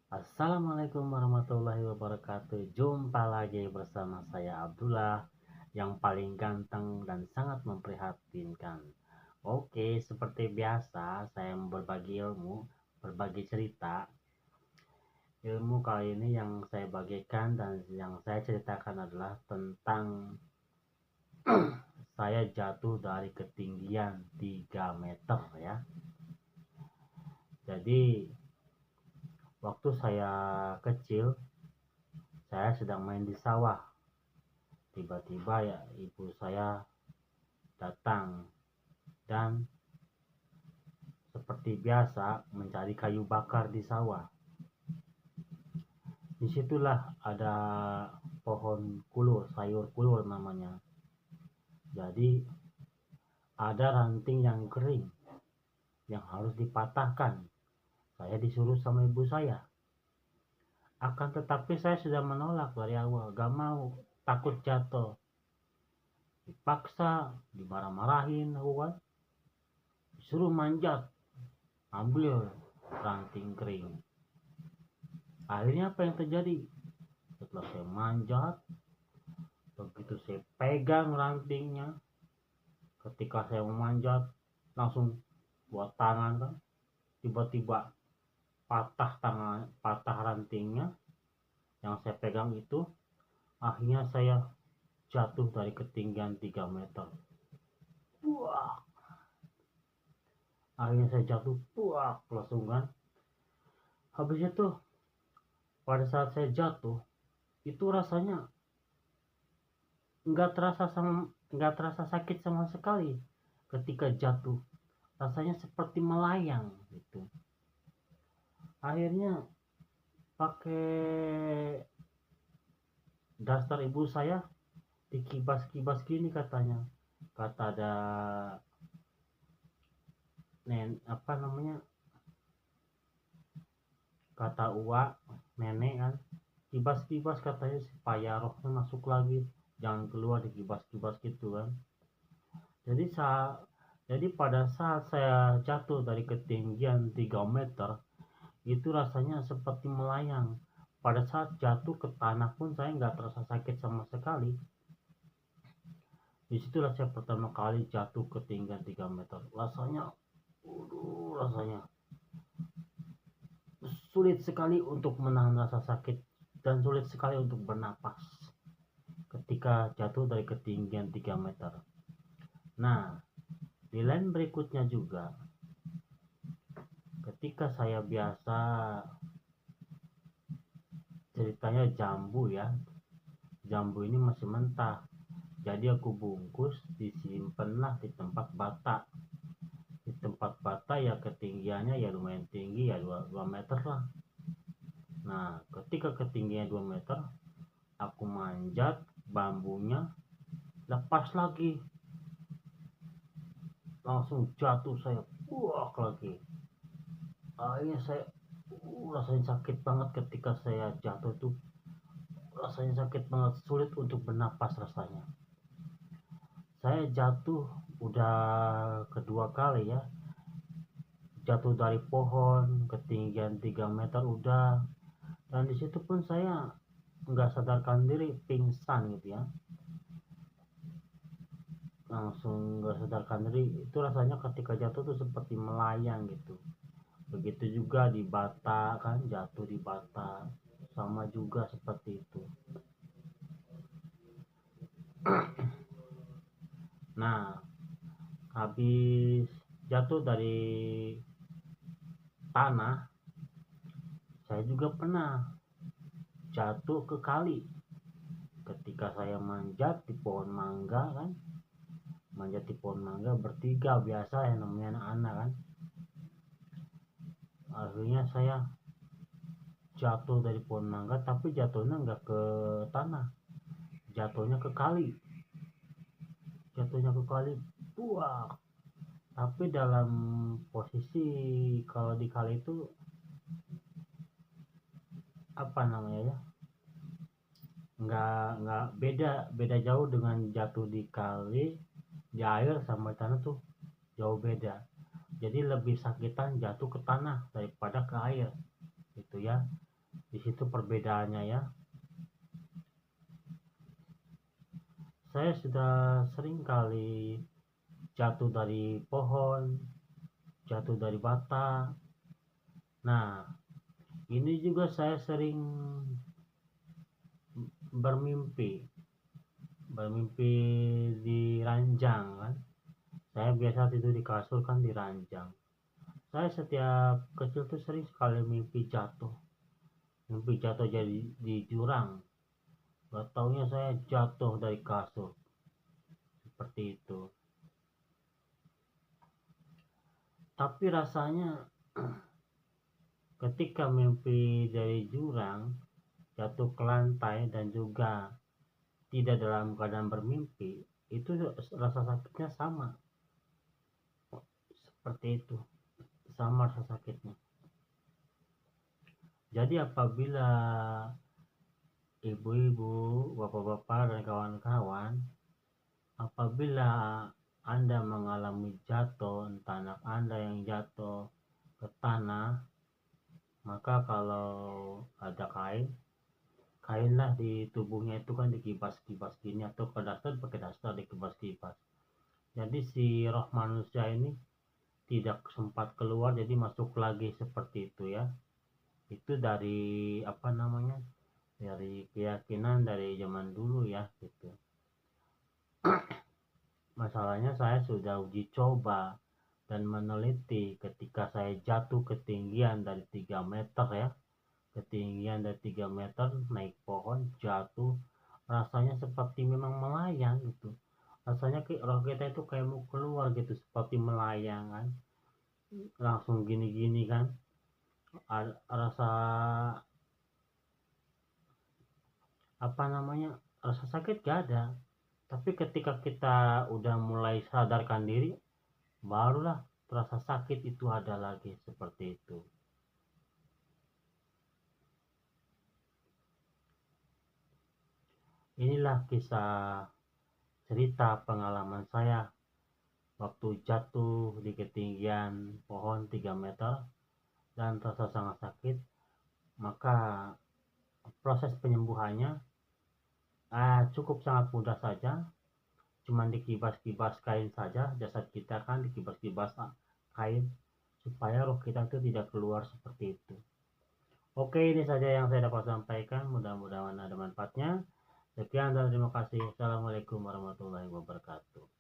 Assalamualaikum warahmatullahi wabarakatuh. Jumpa lagi bersama saya Abdullah yang paling ganteng dan sangat memprihatinkan. Oke, seperti biasa saya berbagi ilmu, berbagi cerita. Ilmu kali ini yang saya bagikan dan yang saya ceritakan adalah tentang saya jatuh dari ketinggian 3 meter ya. Jadi waktu saya kecil, saya sedang main di sawah. Tiba-tiba ya ibu saya datang dan seperti biasa mencari kayu bakar di sawah. Disitulah ada pohon kulur, sayur kulur namanya. Jadi ada ranting yang kering yang harus dipatahkan. Saya disuruh sama ibu saya. Akan tetapi saya sudah menolak dari awal, gak mau, takut jatuh. Dipaksa, dimarah-marahin aku kan. Disuruh manjat, ambil ranting kering. Akhirnya apa yang terjadi? Setelah saya manjat, begitu saya pegang rantingnya, ketika saya memanjat, langsung buat tangan kan, tiba-tiba patah rantingnya yang saya pegang itu. Akhirnya saya jatuh dari ketinggian 3 meter. Wah, akhirnya saya jatuh, wah, langsung kan. Habis itu pada saat saya jatuh, itu rasanya nggak terasa sakit sama sekali. Ketika jatuh rasanya seperti melayang gitu. Akhirnya pakai daster ibu saya dikibas-kibas gini katanya, kata ada apa namanya, kata uak nenek kan, kibas-kibas katanya supaya rohnya masuk lagi, jangan keluar, dikibas-kibas gitu kan. Jadi pada saat saya jatuh dari ketinggian 3 meter, itu rasanya seperti melayang. Pada saat jatuh ke tanah pun saya nggak terasa sakit sama sekali. Disitulah saya pertama kali jatuh ke ketinggian 3 meter. Rasanya sulit sekali untuk menahan rasa sakit dan sulit sekali untuk bernapas ketika jatuh dari ketinggian 3 meter. Nah, di lain berikutnya juga, ketika saya biasa ceritanya jambu ya, jambu ini masih mentah, jadi aku bungkus, disimpanlah di tempat bata. Di tempat bata ya ketinggiannya ya lumayan tinggi ya, 2 meter lah. Nah, ketika ketinggian 2 meter, aku manjat, bambunya lepas lagi, langsung jatuh saya, wah lagi. Akhirnya saya rasanya sakit banget ketika saya jatuh tuh, rasanya sakit banget, sulit untuk bernapas rasanya. Saya jatuh udah kedua kali ya, jatuh dari pohon ketinggian 3 meter udah, dan disitu pun saya nggak sadarkan diri, pingsan gitu ya, langsung nggak sadarkan diri. Itu rasanya ketika jatuh tuh seperti melayang gitu. Begitu juga di bata kan, jatuh di bata sama juga seperti itu. Nah, habis jatuh dari tanah, saya juga pernah jatuh ke kali. Ketika saya manjat di pohon mangga kan, manjat di pohon mangga bertiga biasa yang namanya anak-anak kan. Akhirnya saya jatuh dari pohon mangga, tapi jatuhnya nggak ke tanah, jatuhnya ke kali. Buah. Tapi dalam posisi kalau di kali itu apa namanya ya, nggak beda jauh dengan jatuh di kali, di air sama tanah tuh jauh beda. Jadi lebih sakitan jatuh ke tanah daripada ke air gitu ya. Di situ perbedaannya ya. Saya sudah sering kali jatuh dari pohon, jatuh dari bata. Nah, ini juga saya sering bermimpi, bermimpi di ranjang kan. Saya biasa tidur di kasur kan di ranjang. Saya setiap kecil tuh sering sekali mimpi jatuh jadi di jurang. Gak taunya saya jatuh dari kasur seperti itu. Tapi rasanya ketika mimpi dari jurang jatuh ke lantai dan juga tidak dalam keadaan bermimpi, itu rasa sakitnya sama seperti itu, sama rasa sakitnya. Jadi apabila ibu-ibu, bapak-bapak dan kawan-kawan, apabila Anda mengalami jatuh, entah anak Anda yang jatuh ke tanah, maka kalau ada kainlah di tubuhnya itu kan dikibas-kibas gini, atau ke daster pakai daster dikibas-kibas. Jadi si roh manusia ini tidak sempat keluar, jadi masuk lagi seperti itu ya. Itu dari apa namanya, dari keyakinan dari zaman dulu ya gitu. Masalahnya saya sudah uji coba dan meneliti ketika saya jatuh ketinggian dari 3 meter ya, ketinggian dari 3 meter naik pohon jatuh, rasanya seperti memang melayang gitu. Rasanya roh kita itu kayak mau keluar gitu, seperti melayang kan, langsung gini-gini kan. Rasa apa namanya, rasa sakit gak ada, tapi ketika kita udah mulai sadarkan diri, barulah rasa sakit itu ada lagi seperti itu. Inilah kisah cerita pengalaman saya waktu jatuh di ketinggian pohon 3 meter dan terasa sangat sakit. Maka proses penyembuhannya cukup sangat mudah saja, cuman dikibas-kibas kain saja, jasad kita kan dikibas-kibas kain supaya roh kita itu tidak keluar seperti itu. Oke, ini saja yang saya dapat sampaikan, mudah-mudahan ada manfaatnya. Sekian dan terima kasih. Assalamualaikum warahmatullahi wabarakatuh.